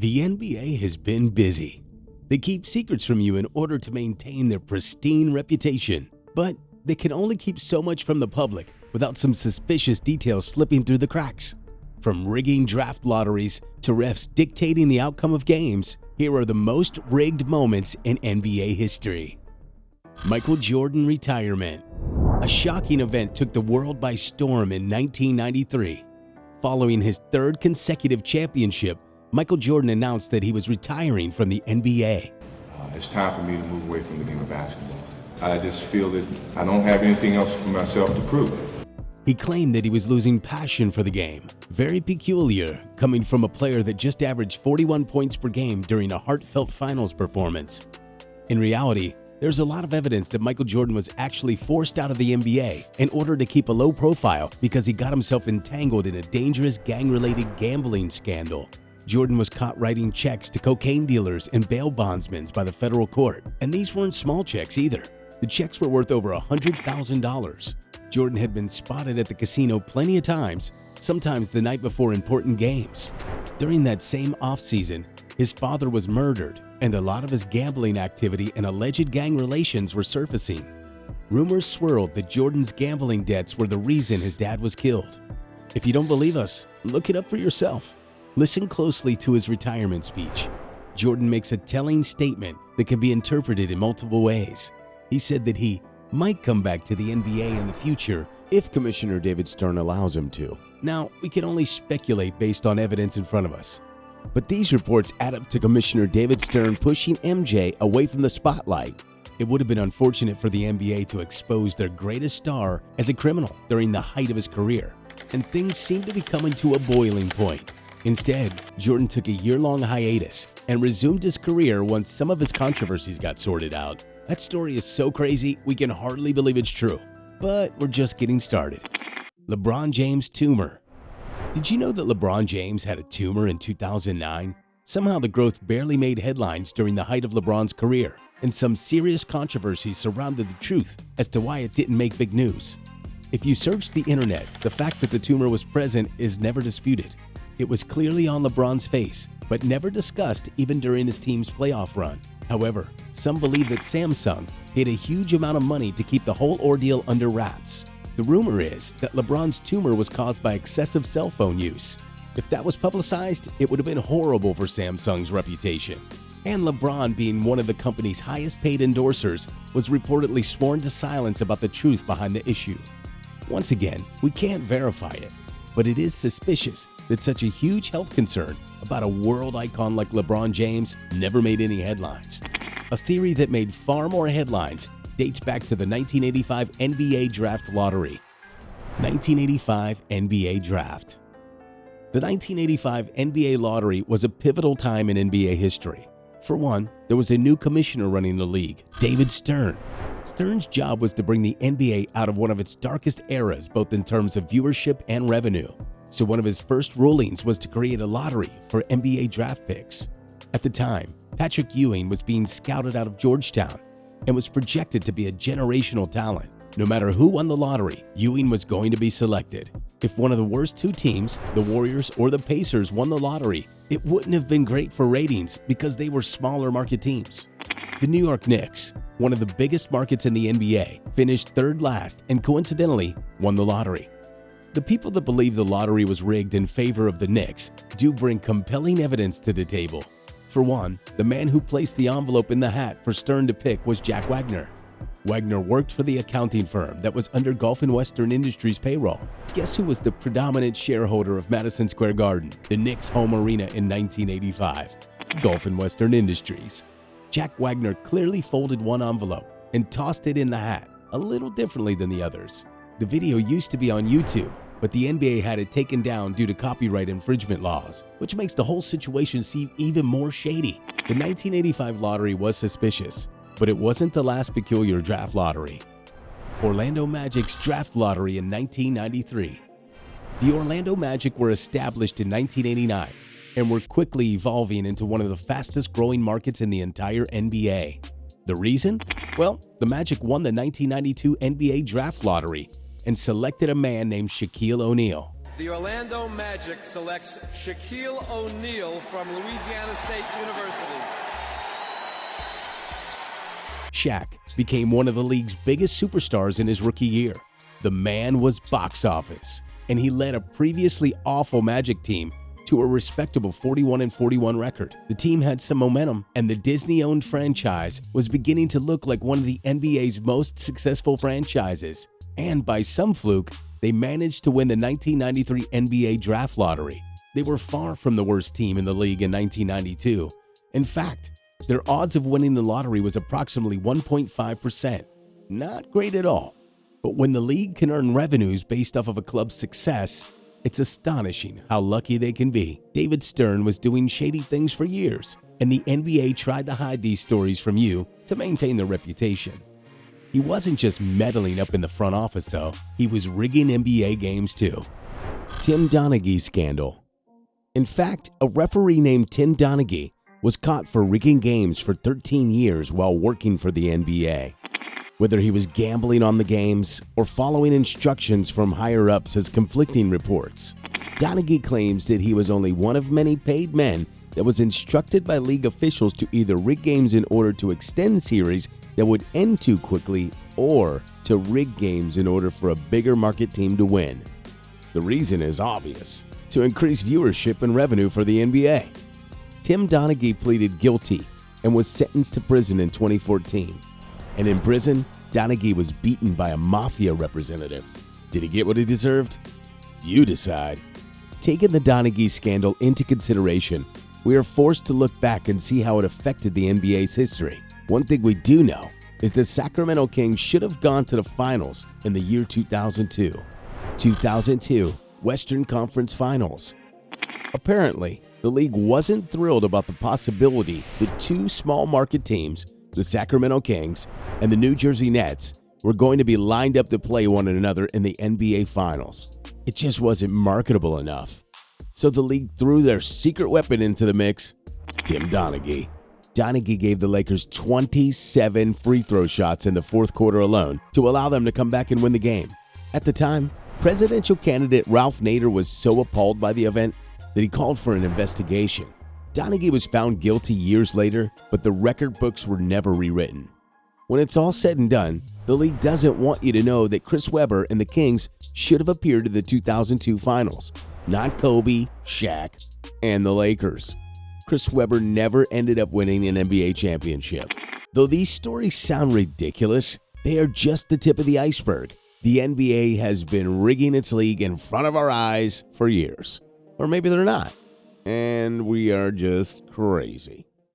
The NBA has been busy. They keep secrets from you in order to maintain their pristine reputation, but they can only keep so much from the public without some suspicious details slipping through the cracks. From rigging draft lotteries to refs dictating the outcome of games, here are the most rigged moments in NBA history. Michael Jordan retirement. A shocking event took the world by storm in 1993. Following his third consecutive championship, Michael Jordan announced that he was retiring from the NBA. It's time for me to move away from the game of basketball. I just feel that I don't have anything else for myself to prove. He claimed that he was losing passion for the game. Very peculiar, coming from a player that just averaged 41 points per game during a heartfelt finals performance. In reality, there's a lot of evidence that Michael Jordan was actually forced out of the NBA in order to keep a low profile because he got himself entangled in a dangerous gang-related gambling scandal. Jordan was caught writing checks to cocaine dealers and bail bondsmen by the federal court, and these weren't small checks either. The checks were worth over $100,000. Jordan had been spotted at the casino plenty of times, sometimes the night before important games. During that same offseason, his father was murdered, and a lot of his gambling activity and alleged gang relations were surfacing. Rumors swirled that Jordan's gambling debts were the reason his dad was killed. If you don't believe us, look it up for yourself. Listen closely to his retirement speech. Jordan makes a telling statement that can be interpreted in multiple ways. He said that he might come back to the NBA in the future if Commissioner David Stern allows him to. Now, we can only speculate based on evidence in front of us. But these reports add up to Commissioner David Stern pushing MJ away from the spotlight. It would have been unfortunate for the NBA to expose their greatest star as a criminal during the height of his career, and things seem to be coming to a boiling point. Instead, Jordan took a year-long hiatus and resumed his career once some of his controversies got sorted out. That story is so crazy, we can hardly believe it's true. But we're just getting started. LebronJames tumor. Did you know that LeBron James had a tumor in 2009? Somehow the growth barely made headlines during the height of LeBron's career, and some serious controversies surrounded the truth as to why it didn't make big news. If you search the internet, the fact that the tumor was present is never disputed. It was clearly on LeBron's face, but never discussed even during his team's playoff run. However, some believe that Samsung paid a huge amount of money to keep the whole ordeal under wraps. The rumor is that LeBron's tumor was caused by excessive cell phone use. If that was publicized, it would have been horrible for Samsung's reputation. And LeBron, being one of the company's highest paid endorsers, was reportedly sworn to silence about the truth behind the issue. Once again, we can't verify it, but it is suspicious that such a huge health concern about a world icon like LeBron James never made any headlines. A theory that made far more headlines dates back to the 1985 NBA Draft Lottery. 1985 NBA Draft. The 1985 NBA Lottery was a pivotal time in NBA history. For one, there was a new commissioner running the league, David Stern. Stern's job was to bring the NBA out of one of its darkest eras, both in terms of viewership and revenue. So one of his first rulings was to create a lottery for NBA draft picks. At the time, Patrick Ewing was being scouted out of Georgetown and was projected to be a generational talent. No matter who won the lottery, Ewing was going to be selected. If one of the worst two teams, the Warriors or the Pacers, won the lottery, it wouldn't have been great for ratings because they were smaller market teams. The New York Knicks, one of the biggest markets in the NBA, finished third last and coincidentally won the lottery. The people that believe the lottery was rigged in favor of the Knicks do bring compelling evidence to the table. For one, the man who placed the envelope in the hat for Stern to pick was Jack Wagner. Wagner worked for the accounting firm that was under Gulf and Western Industries' payroll. Guess who was the predominant shareholder of Madison Square Garden, the Knicks' home arena in 1985? Gulf and Western Industries. Jack Wagner clearly folded one envelope and tossed it in the hat, a little differently than the others. The video used to be on YouTube, but the NBA had it taken down due to copyright infringement laws, which makes the whole situation seem even more shady. The 1985 lottery was suspicious, but it wasn't the last peculiar draft lottery. Orlando Magic's draft lottery in 1993. The Orlando Magic were established in 1989 and were quickly evolving into one of the fastest growing markets in the entire NBA. The reason? Well, the Magic won the 1992 NBA draft lottery and selected a man named Shaquille O'Neal. the Orlando Magic selects Shaquille O'Neal from Louisiana State University. Shaq became one of the league's biggest superstars in his rookie year. The man was box office, and he led a previously awful Magic team to a respectable 41-41 record. The team had some momentum, and the Disney-owned franchise was beginning to look like one of the NBA's most successful franchises. And by some fluke, they managed to win the 1993 NBA draft lottery. They were far from the worst team in the league in 1992. In fact, their odds of winning the lottery was approximately 1.5%. Not great at all. But when the league can earn revenues based off of a club's success, it's astonishing how lucky they can be. David Stern was doing shady things for years, and the NBA tried to hide these stories from you to maintain their reputation. He wasn't just meddling up in the front office, though. He was rigging NBA games, too. Tim Donaghy Scandal. In fact, a referee named Tim Donaghy was caught for rigging games for 13 years while working for the NBA. Whether he was gambling on the games or following instructions from higher-ups as conflicting reports, Donaghy claims that he was only one of many paid men that was instructed by league officials to either rig games in order to extend series that would end too quickly or to rig games in order for a bigger market team to win. The reason is obvious: to increase viewership and revenue for the NBA. Tim Donaghy pleaded guilty and was sentenced to prison in 2014. And in prison, Donaghy was beaten by a mafia representative. Did he get what he deserved? You decide. Taking the Donaghy scandal into consideration, we are forced to look back and see how it affected the NBA's history. One thing we do know is the Sacramento Kings should have gone to the finals in the year 2002. 2002 Western Conference Finals. Apparently, the league wasn't thrilled about the possibility that two small market teams, the Sacramento Kings and the New Jersey Nets, were going to be lined up to play one another in the NBA Finals. It just wasn't marketable enough. So the league threw their secret weapon into the mix: Tim Donaghy. Donaghy gave the Lakers 27 free throw shots in the fourth quarter alone to allow them to come back and win the game. At the time, presidential candidate Ralph Nader was so appalled by the event that he called for an investigation. Donaghy was found guilty years later, but the record books were never rewritten. When it's all said and done, the league doesn't want you to know that Chris Webber and the Kings should have appeared in the 2002 Finals, not Kobe, Shaq, and the Lakers. Chris Webber never ended up winning an NBA championship. Though these stories sound ridiculous, they are just the tip of the iceberg. The NBA has been rigging its league in front of our eyes for years. Or maybe they're not, and we are just crazy.